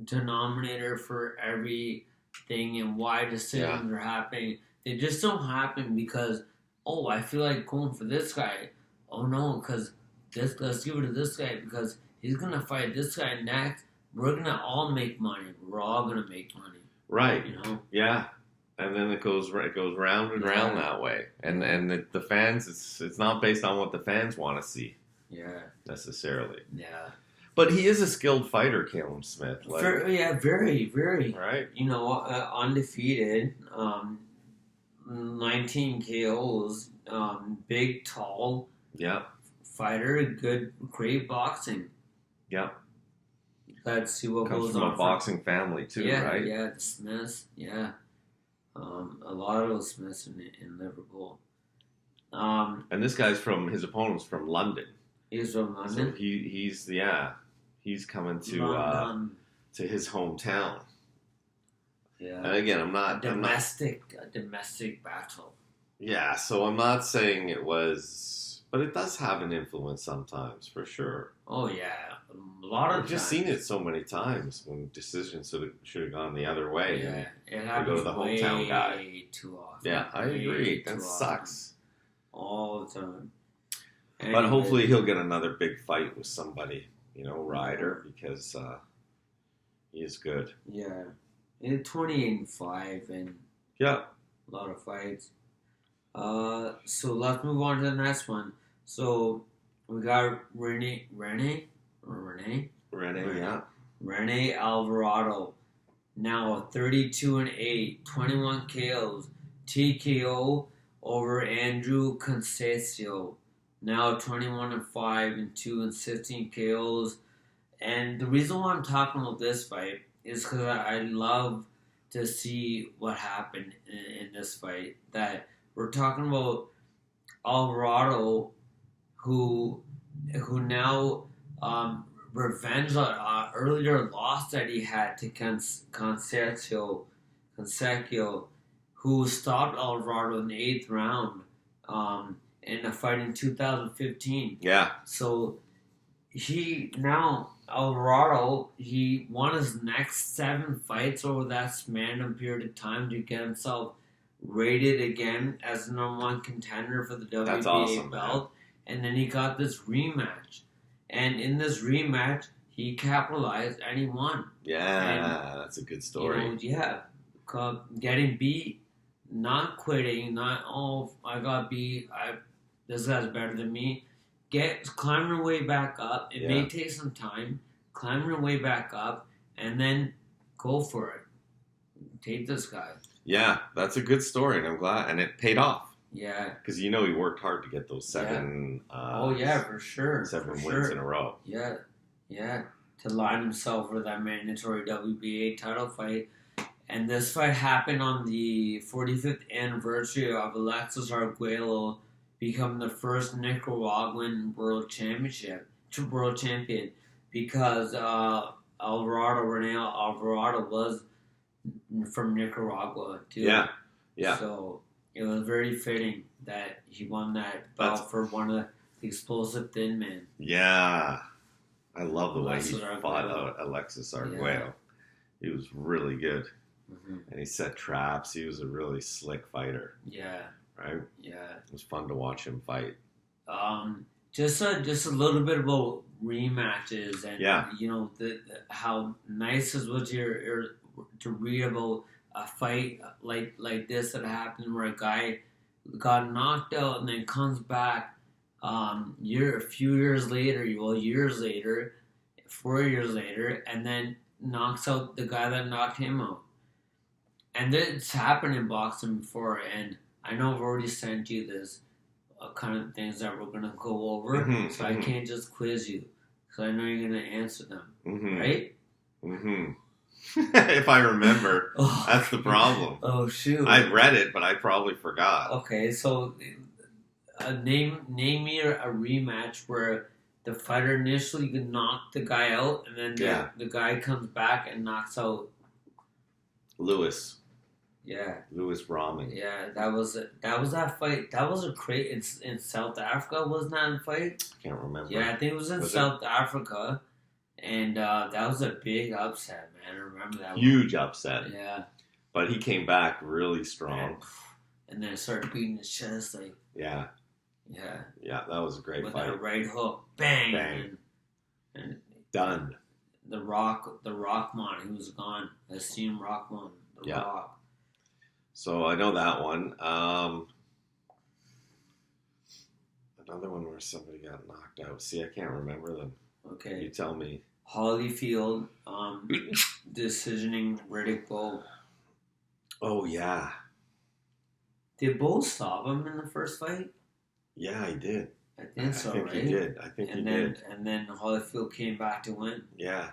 denominator for everything and why decisions are happening. They just don't happen because, I feel like going for this guy. Oh no, because let's give it to this guy because he's going to fight this guy next. We're going to all make money. We're all going to make money. Right. You know? Yeah. And then it goes round and round that way. And the fans, it's not based on what the fans want to see. Yeah. Necessarily. Yeah. But he is a skilled fighter, Callum Smith. Very, very. Right. Undefeated. 19 KOs, big, tall fighter, great boxing. Yeah. Let's see what comes goes from on. A boxing family too, right? Yeah, the Smiths, a lot of those Smiths in Liverpool. And this guy's his opponent's from London. He's from London? So he's coming to his hometown. Yeah. And again, a domestic battle. Yeah, so I'm not saying it was, but it does have an influence sometimes, for sure. Oh yeah, a lot of. I've just seen it so many times when decisions should have gone the other way. Yeah, it happens go to the hometown guy. Too often. Yeah, I agree. That sucks. All the time. But hopefully he'll get another big fight with somebody, Ryder, because he is good. Yeah. 28-5 and a lot of fights. So let's move on to the next one. So we got Rene Alvarado. Now 32-8, 21 KOs, TKO over Andrew Conceição. Now 21-5 and 2 and 16 KOs. And the reason why I'm talking about this fight is because I love to see what happened in this fight. That we're talking about Alvarado, who now revenge on earlier loss that he had to Conceição, who stopped Alvarado in the 8th round in a fight in 2015. Yeah. So Alvarado, he won his next 7 fights over that span of period of time to get himself rated again as the #1 contender for the WBA belt. And then he got this rematch. And in this rematch, he capitalized and he won. Yeah, that's a good story. Getting beat, not quitting, I got beat, this guy's better than me. Climbing your way back up. It may take some time. Climbing your way back up, and then go for it. Take this guy. Yeah, that's a good story, and I'm glad. And it paid off. Yeah. Because he worked hard to get those 7... for sure. 7 wins in a row. Yeah. Yeah. To line himself for that mandatory WBA title fight. And this fight happened on the 45th anniversary of Alexis Arguello becoming the first Nicaraguan world champion, because Rene Alvarado was from Nicaragua too. Yeah, yeah. So it was very fitting that he won that belt for one of the explosive thin men. Yeah. I love the way Alexis he fought out Alexis Arguello. He was really good. Mm-hmm. And he set traps. He was a really slick fighter. Yeah. Right? Yeah. It was fun to watch him fight. Just a little bit about rematches and how nice it was to read about a fight like this that happened where a guy got knocked out and then comes back a few years later, years later, 4 years later, and then knocks out the guy that knocked him out. And it's happened in boxing before, and I know I've already sent you this kind of things that we're going to go over, so I can't just quiz you, because I know you're going to answer them, right? Mm-hmm. If I remember, that's the problem. Oh, shoot. I read it, but I probably forgot. Okay, so name me a rematch where the fighter initially knocked the guy out, and then the guy comes back and knocks out Lewis. Yeah. Lewis Brahman. Yeah, that was that fight. That was a great in South Africa, wasn't that a fight? I can't remember. Yeah, I think it was in South Africa. And that was a big upset, man. I remember that Huge upset. Yeah. But he came back really strong. And then started beating his chest like Yeah. Yeah. Yeah, that was a great with fight. With a right hook. Bang. Bang. And done. The Rockman, he was gone. I seen Rockman. The Rock. So I know that one. Another one where somebody got knocked out. See, I can't remember them. Okay. You tell me. Holyfield, decisioning Riddick Bowe. Oh, yeah. Did Bowe stop him in the first fight? Yeah, he did. I think so, right? He did. I think he did. And then Holyfield came back to win. Yeah.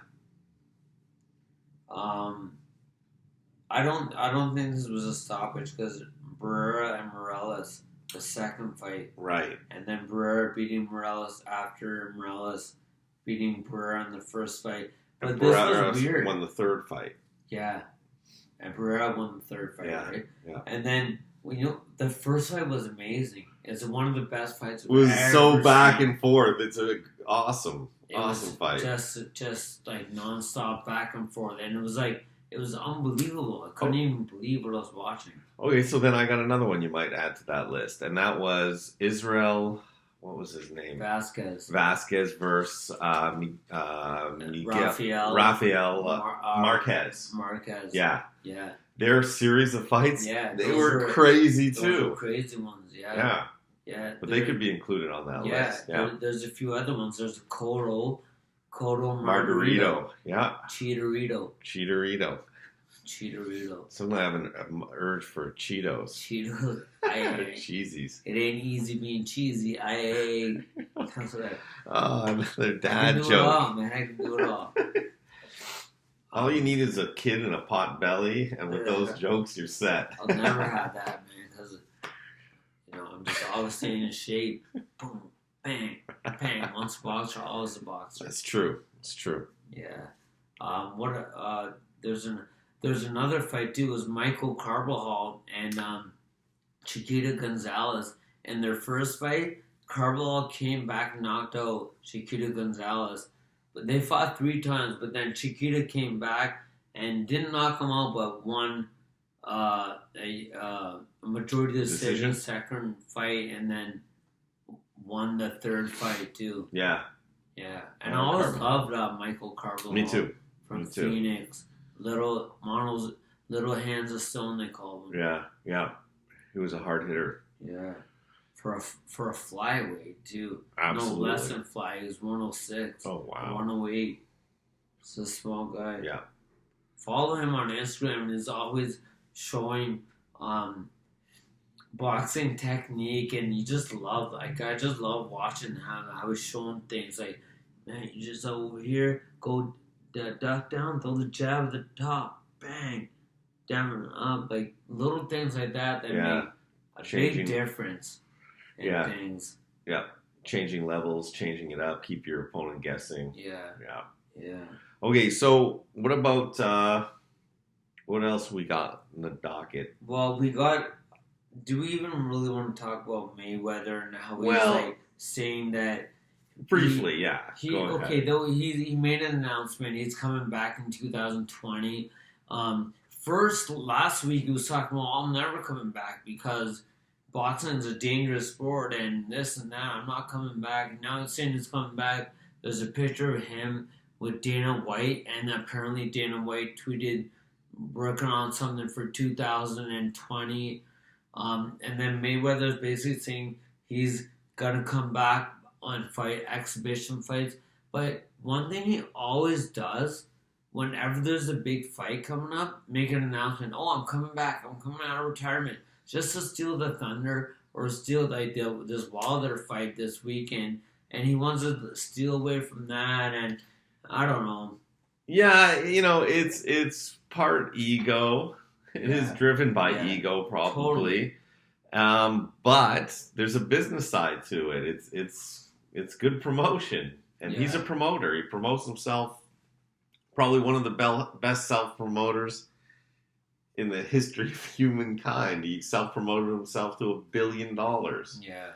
I don't think this was a stoppage because Barrera and Morales, the second fight. Right. And then Barrera beating Morales after Morales beating Barrera in the first fight. But and this Barrera was weird. Won the third fight. Yeah. And Barrera won the third fight, right? Yeah. And then the first fight was amazing. It's one of the best fights. It was so back and forth. It's an awesome fight. Just like nonstop back and forth, and it was unbelievable. I couldn't even believe what I was watching. Okay, so then I got another one you might add to that list, and that was Israel. What was his name? Vasquez versus Rafael Marquez. Yeah. Yeah. Their series of fights, they were crazy too. Those were crazy ones, yeah. Yeah. But they could be included on that list. Yeah. There's a few other ones. There's Cotto Margarito. Yeah. Cheetorito. Sometimes I have an urge for Cheetos. Cheetos. Cheesies. It ain't easy being cheesy. Another dad joke. I can do it all, man. I can do it all. All you need is a kid in a pot belly, and with those jokes, you're set. I'll never have that, man, because I'm just always staying in shape. Boom, bang, bang. Once a boxer, always a boxer. That's true. It's true. Yeah. There's another fight too. It was Michael Carbajal and Chiquita Gonzalez. In their first fight, Carbajal came back and knocked out Chiquita Gonzalez. But they fought 3 times, but then Chiquita came back and didn't knock him out, but won a majority decision second fight, and then won the third fight too. Yeah. Yeah. And I always loved Michael Carbajal. Me too. From Phoenix. Little hands of stone, they call him. Yeah. He was a hard hitter. Yeah. For a flyweight too. Absolutely. No less than fly. He was 106. Oh wow. 108. It's a small guy. Yeah. Follow him on Instagram. He's always showing boxing technique, and you just love. I just love watching how he's showing things. Like, man, you just over here, go duck down, throw the jab at the top, bang, like little things like that make a big difference in things. Yeah. Changing levels, changing it up, keep your opponent guessing. Yeah. Okay, so what about what else we got in the docket? Well, do we even really want to talk about Mayweather and how he's saying that briefly, he made an announcement. He's coming back in 2020. First, last week he was talking about, I'm never coming back because boxing is a dangerous sport and this and that. I'm not coming back. Now he's saying he's coming back. There's a picture of him with Dana White, and apparently Dana White tweeted working on something for 2020. And then Mayweather's basically saying he's got to come back on exhibition fights. But one thing he always does, whenever there's a big fight coming up, make an announcement, I'm coming back. I'm coming out of retirement. Just to steal the thunder or steal this Wilder fight this weekend. And he wants to steal away from that, and I don't know. Yeah, it's part ego. It is driven by ego, probably. Totally. But there's a business side to it. It's good promotion, and he's a promoter. He promotes himself. Probably one of the best self-promoters in the history of humankind. He self-promoted himself to $1 billion. Yeah.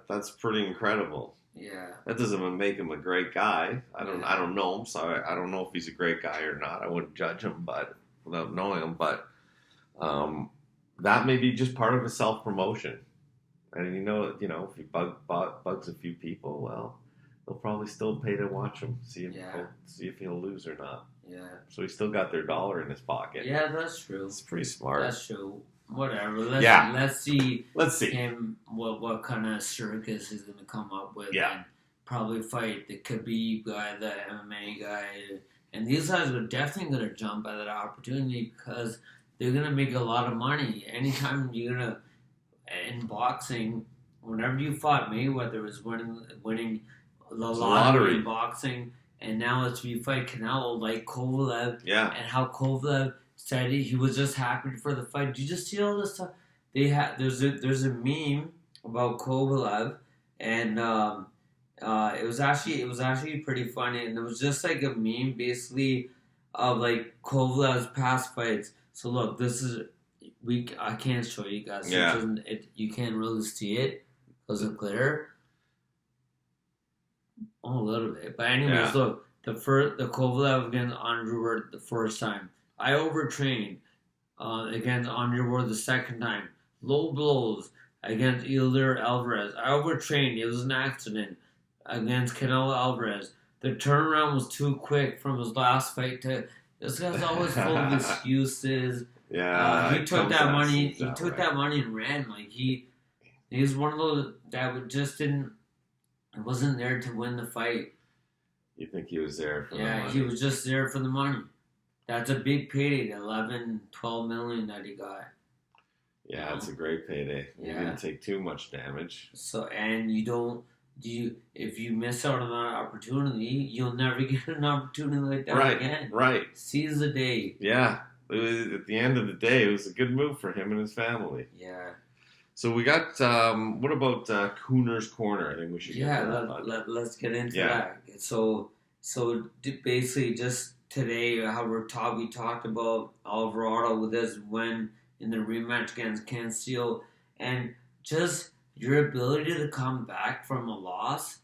That's pretty incredible. Yeah. That doesn't make him a great guy. I don't know him, so I don't know if he's a great guy or not. I wouldn't judge him, but without knowing him. But that may be just part of his self-promotion. And if he bugs a few people, well, they'll probably still pay to watch him, see if he'll lose or not. Yeah. So he's still got their dollar in his pocket. Yeah, that's true. It's pretty smart. That's true. Whatever. Let's see him what kind of circus he's going to come up with. Yeah. And probably fight the Khabib guy, the MMA guy. And these guys are definitely going to jump at that opportunity because they're going to make a lot of money. Anytime you're going to, in boxing, whenever you fought Mayweather, it was winning the lottery in boxing. And now it's you fight Canelo like Kovalev. Yeah. And how Kovalev said he was just happy for the fight. Did you just see all this stuff? There's a meme about Kovalev, and it was actually pretty funny, and it was just like a meme basically of like Kovalev's past fights. So look, this is I can't show you guys. Yeah. You can't really see it because of glitter. A little bit, but anyways, look, the Kovalev against Andrew Ward the first time. I overtrained against Andrew Ward the second time. Low blows against Elir Alvarez. I overtrained. It was an accident against Canelo Alvarez. The turnaround was too quick from his last fight to. This guy's always full of excuses. Yeah, he took that money. He took that money and ran. Like he's one of those that just didn't. He wasn't there to win the fight. You think he was there for the money? Yeah, he was just there for the money. That's a big payday, the 11, 12 million that he got. Yeah, it's a great payday. You didn't take too much damage. So, and if you miss out on that opportunity, you'll never get an opportunity like that again. Right. Seize the day. Yeah. At the end of the day, it was a good move for him and his family. Yeah. So we got, what about Kooner's Corner? I think we should get let's get into that. So basically just today, how we talked about Alvarado with his win in the rematch against Cancio, and just your ability to come back from a loss,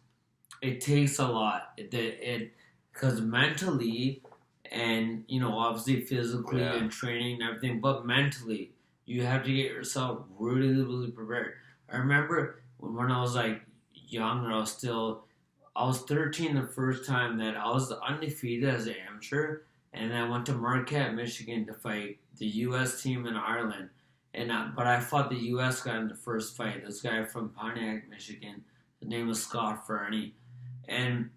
it takes a lot. Because mentally and, obviously physically and training and everything, but mentally, you have to get yourself really, really prepared. I remember when I was younger, I was 13 the first time that I was undefeated as an amateur, and I went to Marquette, Michigan to fight the U.S. team in Ireland. But I fought the U.S. guy in the first fight, this guy from Pontiac, Michigan. His name was Scott Fernie. And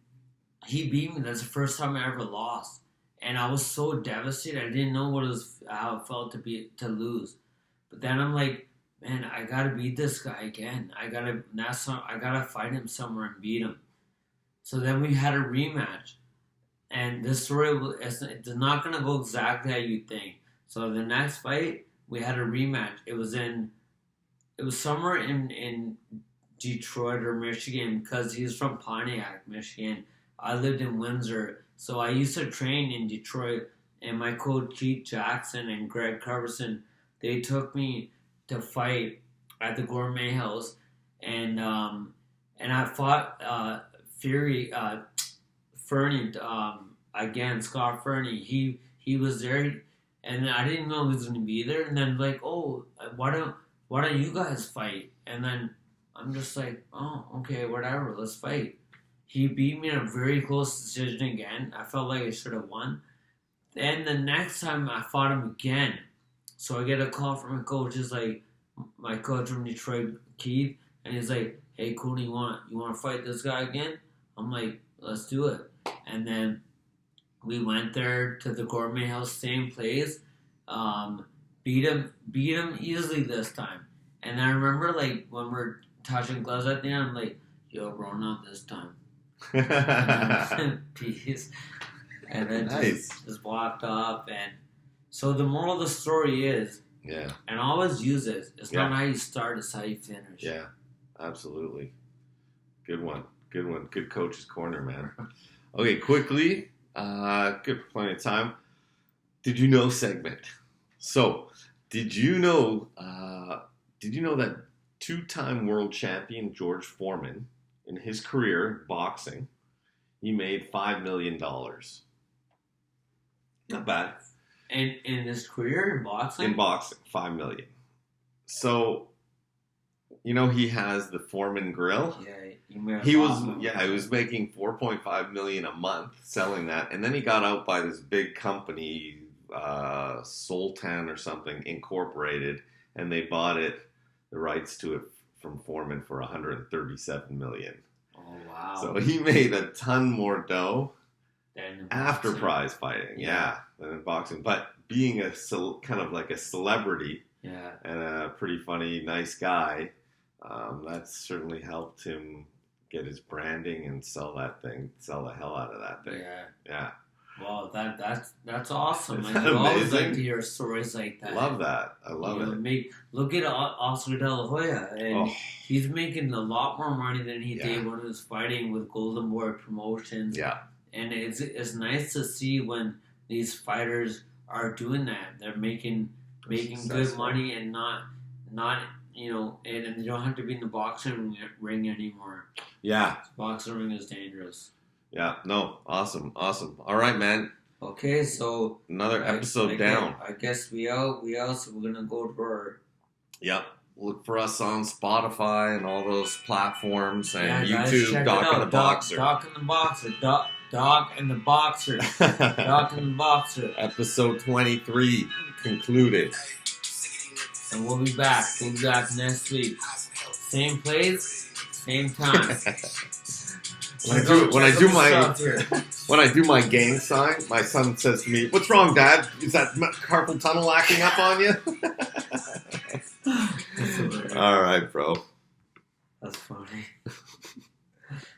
he beat me. That's the first time I ever lost. And I was so devastated. I didn't know how it felt to lose. But then I'm like, man, I gotta beat this guy again. I gotta fight him somewhere and beat him. So then we had a rematch, and this story is not gonna go exactly how you think. So the next fight, we had a rematch. It was somewhere in Detroit or Michigan because he's from Pontiac, Michigan. I lived in Windsor, so I used to train in Detroit. And my coach Keith Jackson and Greg Carverson, they took me to fight at the Gourmet House, and I fought Fernie again, Scott Fernie. He was there, and I didn't know he was going to be there. And then like, oh, why don't you guys fight? And then I'm just like, oh, okay, whatever, let's fight. He beat me in a very close decision again. I felt like I should have won. And the next time I fought him again, so I get a call from my coach. He's like, my coach from Detroit, Keith, and he's like, "Hey, Kooner, you want to fight this guy again?" I'm like, "Let's do it." And then we went there to the Gourmet House, same place. Beat him easily this time. And I remember like when we're touching gloves at the end, I'm like, "Yo, bro, not this time." Peace. And then just walked off. And so the moral of the story is, and always use this, it's not how you start, it's how you finish. Yeah, absolutely. Good one. Good coach's corner, man. Okay, quickly, good for plenty of time. Did you know segment? So, did you know that two-time world champion George Foreman, in his career boxing, he made $5 million. Not bad. And in his career in boxing? In boxing, $5 million. So, he has the Foreman grill. Yeah, he was making $4.5 million a month selling that, and then he got out by this big company, Sultan or something, Incorporated, and they bought the rights to it from Foreman for $137 million. Oh wow! So he made a ton more dough after boxing. prize fighting, than in boxing. But being kind of like a celebrity, and a pretty funny, nice guy, that certainly helped him get his branding and sell the hell out of that thing. Yeah. Wow, that's awesome. Isn't I that always amazing? like to hear stories like that. Love that. I love it. Look at Oscar De La Hoya, and he's making a lot more money than he did when he was fighting with Golden Boy Promotions. Yeah. And it's nice to see when these fighters are doing that. They're making good money and not and you don't have to be in the boxing ring anymore. Yeah. The boxing ring is dangerous. Yeah. No. Awesome. All right, man. Okay, so another episode down. I guess we out. So we're gonna go to our. Yep. Look for us on Spotify and all those platforms and YouTube. Guys, Doc and the Boxer. Doc and the Boxer. Doc and the Boxer. Doc and the Boxer. Episode 23 concluded. And we'll be back. We'll be back next week. Same place, same time. When I do my gang sign, my son says to me, "What's wrong, Dad? Is that carpal tunnel acting up on you?" All right, bro.